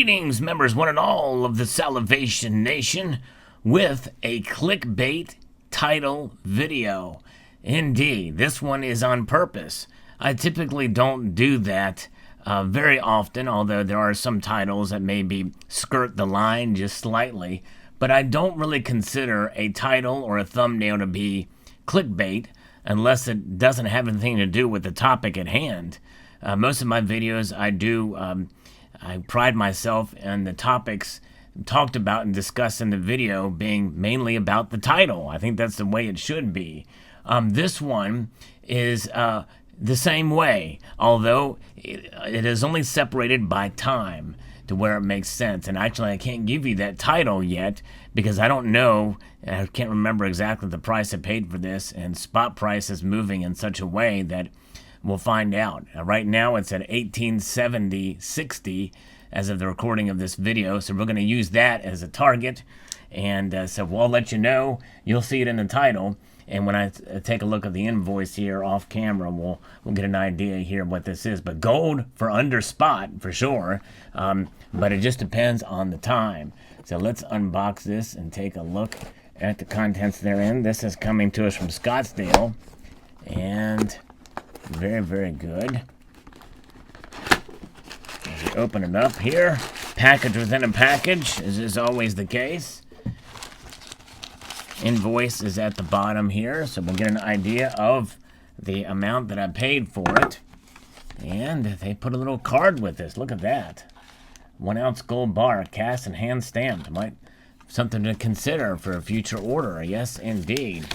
Greetings, members one and all of the Salivation Nation, with a clickbait title video. Indeed, this one is on purpose. I typically don't do that very often, although there are some titles that maybe skirt the line just slightly. But I don't really consider a title or a thumbnail to be clickbait unless it doesn't have anything to do with the topic at hand. Most of my videos I pride myself in the topics talked about and discussed in the video being mainly about the title. I think that's the way it should be. This one is the same way, although it is only separated by time to where it makes sense. And actually, I can't give you that title yet because I don't know. I can't remember exactly the price I paid for this, and spot price is moving in such a way that we'll find out. Right now, it's at 1870.60 as of the recording of this video, so we're going to use that as a target. And so we'll let you know. You'll see it in the title. And when I take a look at the invoice here off camera, we'll get an idea here what this is. But gold for under spot for sure, but it just depends on the time. So let's unbox this and take a look at the contents therein. This is coming to us from Scottsdale, and very, very good. As we open it up here, package within a package, as is always the case. Invoice is at the bottom here, so we'll get an idea of the amount that I paid for it. And they put a little card with this. Look at that. 1 ounce gold bar, cast and hand stamped. Might something to consider for a future order. Yes, indeed.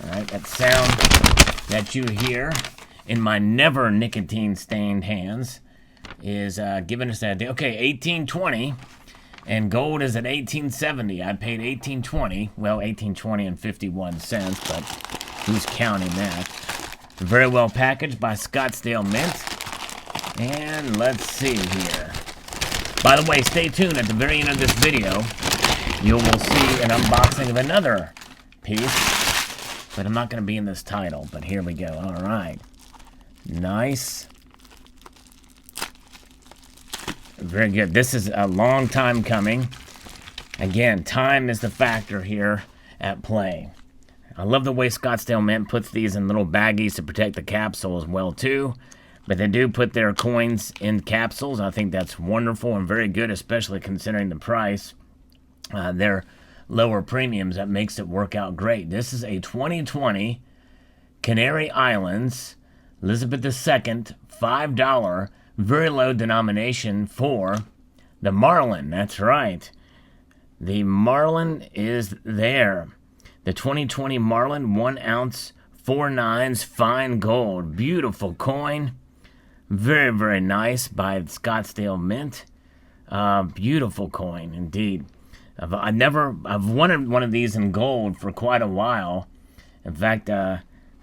All right, that sound that you hear in my never nicotine stained hands is giving us that idea. Okay, 1820. And gold is at 1870. I paid 1820. Well, 1820 and 51 cents, but who's counting that? Very well packaged by Scottsdale Mint. And let's see here. By the way, stay tuned. At the very end of this video, you will see an unboxing of another piece. But I'm not going to be in this title. But here we go. All right. Nice. Very good. This is a long time coming. Again, time is the factor here at play. I love the way Scottsdale Mint puts these in little baggies to protect the capsule as well, too. But they do put their coins in capsules. I think that's wonderful and very good, especially considering the price. Their lower premiums, that makes it work out great. This is a 2020 Canary Islands Elizabeth II $5 very low denomination for the Marlin. That's right. The Marlin is there. The 2020 Marlin, 1 ounce, 4 nines, fine gold. Beautiful coin. Very, very nice by Scottsdale Mint. Beautiful coin indeed. I've wanted one of these in gold for quite a while. In fact,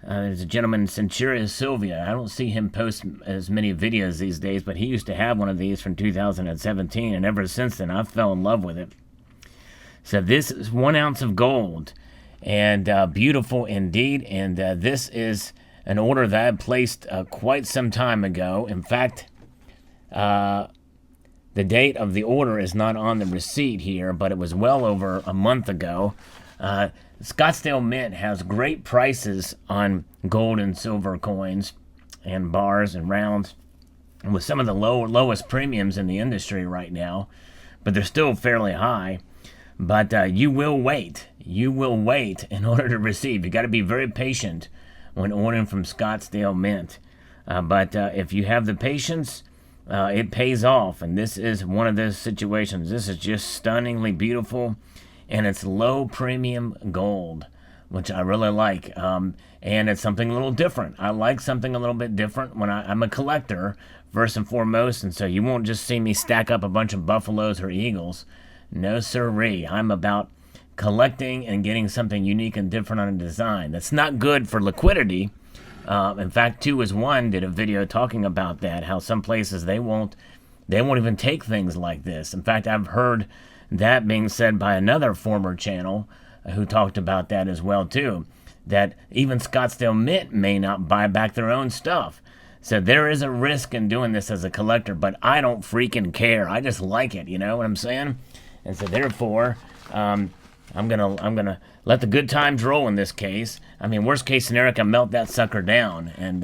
there's a gentleman, Centuria Sylvia. I don't see him post as many videos these days, but he used to have one of these from 2017, and ever since then, I fell in love with it. So this is 1 ounce of gold, and beautiful indeed, and this is an order that I placed quite some time ago. In fact, the date of the order is not on the receipt here, but it was well over a month ago. Scottsdale Mint has great prices on gold and silver coins and bars and rounds, with some of the lowest premiums in the industry right now, but they're still fairly high. But you will wait. You will wait in order to receive. You got to be very patient when ordering from Scottsdale Mint. But if you have the patience, it pays off. And this is one of those situations. This is just stunningly beautiful. And it's low premium gold, which I really like. And it's something a little different. I like something a little bit different when I'm a collector, first and foremost. And so you won't just see me stack up a bunch of buffaloes or eagles. No sirree. I'm about collecting and getting something unique and different on a design. That's not good for liquidity. In fact, 2 is 1 did a video talking about that, how some places they won't even take things like this. In fact, I've heard that being said by another former channel who talked about that as well too, that even Scottsdale Mint may not buy back their own stuff. So there is a risk in doing this as a collector, but I don't freaking care. I just like it, you know what I'm saying? And so therefore, I'm gonna let the good times roll in this case. I mean, worst case scenario, I can melt that sucker down and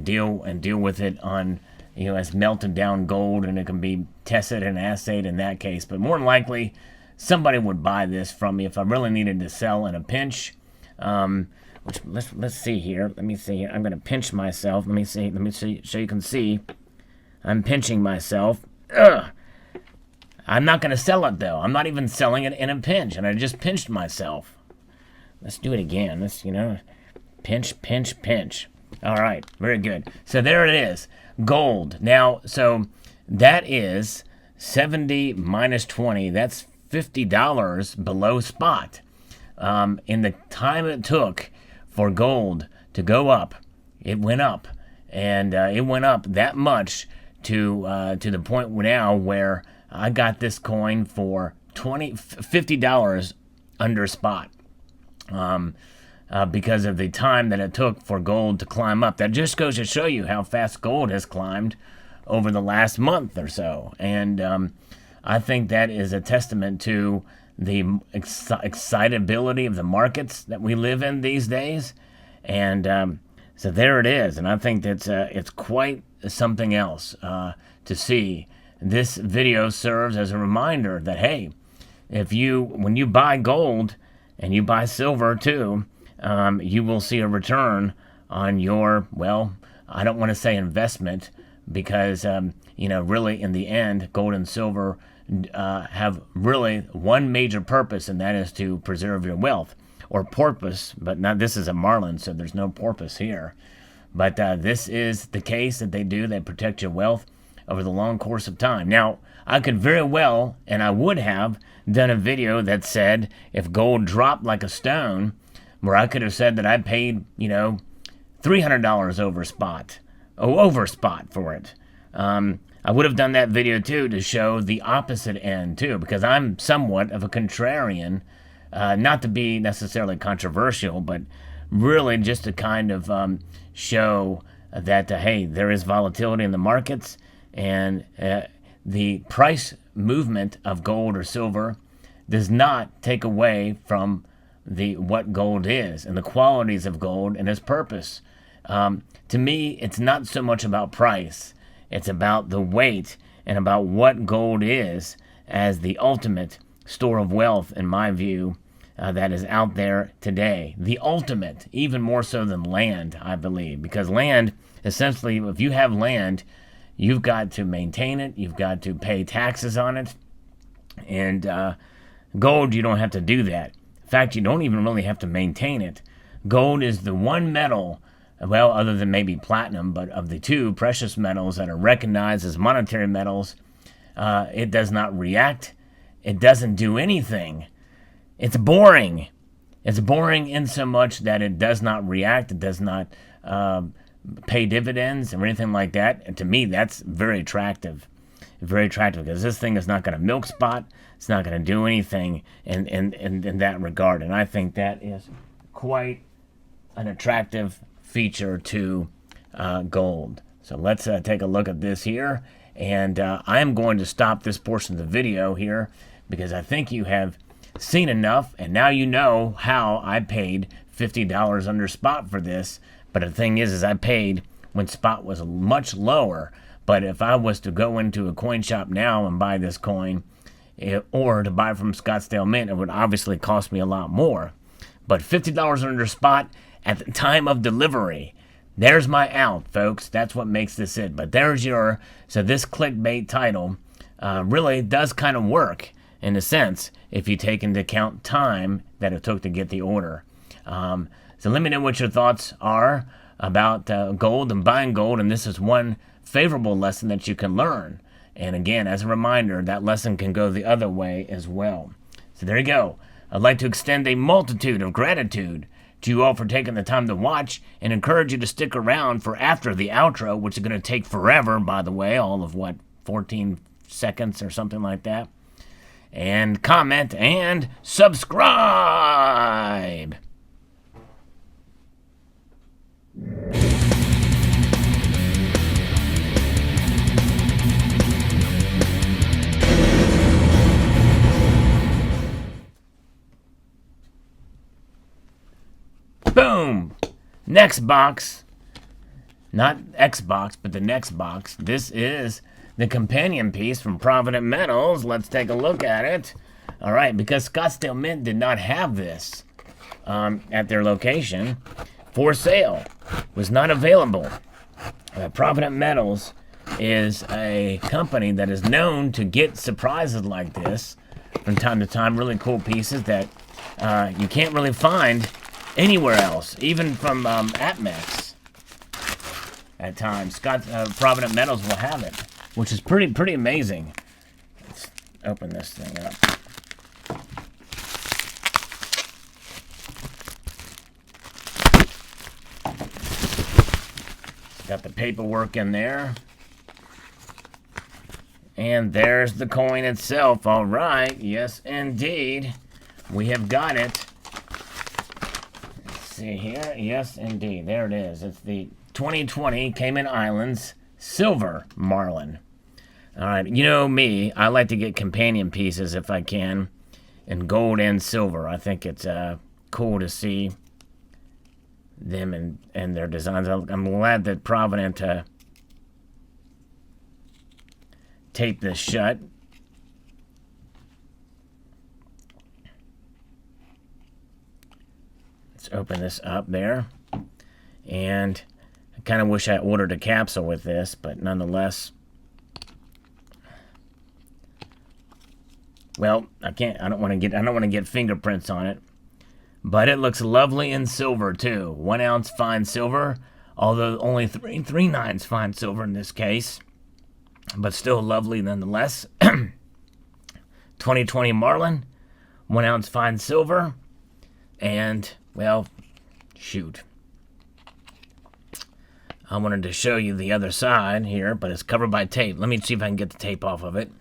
deal with it on, you know, as melted down gold, and it can be tested and assayed in that case. But more than likely, somebody would buy this from me if I really needed to sell in a pinch. Which let's see here. Let me see here. I'm gonna pinch myself. Let me see so you can see. I'm pinching myself. Ugh. I'm not gonna sell it though. I'm not even selling it in a pinch, and I just pinched myself. Let's do it again. Let's, you know, pinch, pinch, pinch. All right, very good. So there it is, gold. Now, so that is 70 minus 20. That's $50 below spot. In the time it took for gold to go up, it went up, and it went up that much to the point now where I got this coin for $50 under spot, because of the time that it took for gold to climb up. That just goes to show you how fast gold has climbed over the last month or so, and I think that is a testament to the excitability of the markets that we live in these days. And so there it is, and I think that's it's quite something else to see. This video serves as a reminder that, hey, when you buy gold and you buy silver too, you will see a return on your, well, I don't want to say investment, because you know, really in the end, gold and silver have really one major purpose, and that is to preserve your wealth, or porpoise, but not, this is a marlin, so there's no porpoise here. But this is the case that they do. They protect your wealth over the long course of time. Now, I could very well, and I would have, done a video that said if gold dropped like a stone, where I could have said that I paid, you know, $300 over spot for it. I would have done that video too to show the opposite end too, because I'm somewhat of a contrarian, not to be necessarily controversial, but really just to kind of show that, hey, there is volatility in the markets, and the price movement of gold or silver does not take away from what gold is and the qualities of gold and its purpose. To me, it's not so much about price. It's about the weight and about what gold is as the ultimate store of wealth, in my view, that is out there today. The ultimate, even more so than land, I believe. Because land, essentially, if you have land, you've got to maintain it. You've got to pay taxes on it. And gold, you don't have to do that. In fact, you don't even really have to maintain it. Gold is the one metal, well, other than maybe platinum, but of the two precious metals that are recognized as monetary metals, it does not react. It doesn't do anything. It's boring. It's boring in so much that it does not react. It does not pay dividends or anything like that. And to me, that's very attractive. Very attractive, because this thing is not going to milk spot. It's not going to do anything in that regard. And I think that is quite an attractive feature to gold. So let's take a look at this here. And I am going to stop this portion of the video here, because I think you have seen enough, and now you know how I paid $50 under spot for this. But the thing is I paid when spot was much lower. But if I was to go into a coin shop now and buy this coin, or to buy from Scottsdale Mint, it would obviously cost me a lot more. But $50 under spot at the time of delivery, there's my out, folks. That's what makes this it. But there's your, so this clickbait title really does kind of work in a sense if you take into account time that it took to get the order. So let me know what your thoughts are about gold and buying gold, and this is one favorable lesson that you can learn. And again, as a reminder, that lesson can go the other way as well. So there you go. I'd like to extend a multitude of gratitude to you all for taking the time to watch, and encourage you to stick around for after the outro, which is going to take forever, by the way, all of 14 seconds or something like that. And comment and subscribe. next box, not Xbox, but the next box. This is the companion piece from Provident Metals. Let's take a look at it. All right, because Scottsdale Mint did not have this at their location for sale, was not available. Provident Metals is a company that is known to get surprises like this from time to time. Really cool pieces that you can't really find anywhere else, even from APMEX. At times, Provident Metals will have it, which is pretty amazing. Let's open this thing up. Got the paperwork in there. And there's the coin itself. All right. Yes, indeed. We have got it. Let's see here. Yes, indeed. There it is. It's the 2020 Cayman Islands Silver Marlin. All right. You know me. I like to get companion pieces if I can in gold and silver. I think it's cool to see them and their designs. I'm glad that Provident taped this shut. Let's open this up there. And I kind of wish I ordered a capsule with this, but nonetheless, well, I don't want to get fingerprints on it. But it looks lovely in silver, too. 1 ounce fine silver, although only 3/9 fine silver in this case. But still lovely nonetheless. 2020 Marlin, 1 ounce fine silver. And, well, shoot. I wanted to show you the other side here, but it's covered by tape. Let me see if I can get the tape off of it.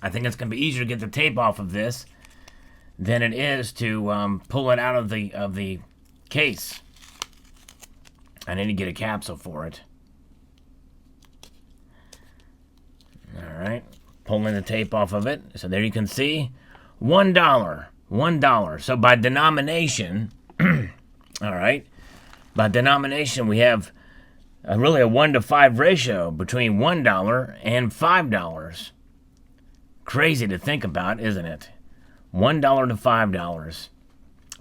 I think it's going to be easier to get the tape off of this than it is to pull it out of the case. I need to get a capsule for it. All right, pulling the tape off of it. So there you can see, $1, $1. So by denomination, all right, by denomination we have really a 1-to-5 ratio between $1 and $5. Crazy to think about, isn't it? $1 to $5.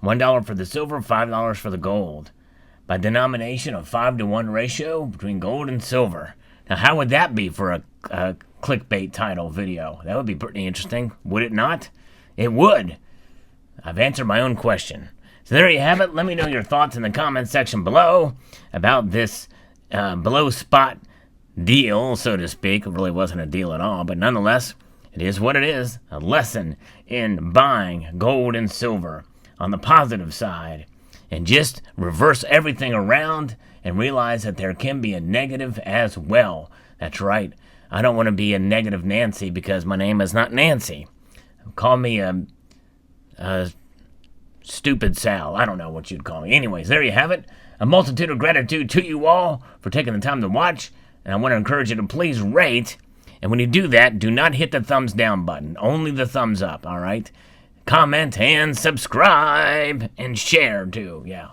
$1 for the silver, $5 for the gold. By denomination, a 5-to-1 ratio between gold and silver. Now, how would that be for a clickbait title video? That would be pretty interesting, would it not? It would. I've answered my own question. So there you have it. Let me know your thoughts in the comment section below about this below spot deal, so to speak. It really wasn't a deal at all, but nonetheless, it is what it is, a lesson in buying gold and silver on the positive side. And just reverse everything around and realize that there can be a negative as well. That's right. I don't want to be a negative Nancy because my name is not Nancy. Call me a stupid Sal. I don't know what you'd call me. Anyways, there you have it. A multitude of gratitude to you all for taking the time to watch. And I want to encourage you to please rate. And when you do that, do not hit the thumbs down button. Only the thumbs up, all right? Comment and subscribe and share, too. Yeah.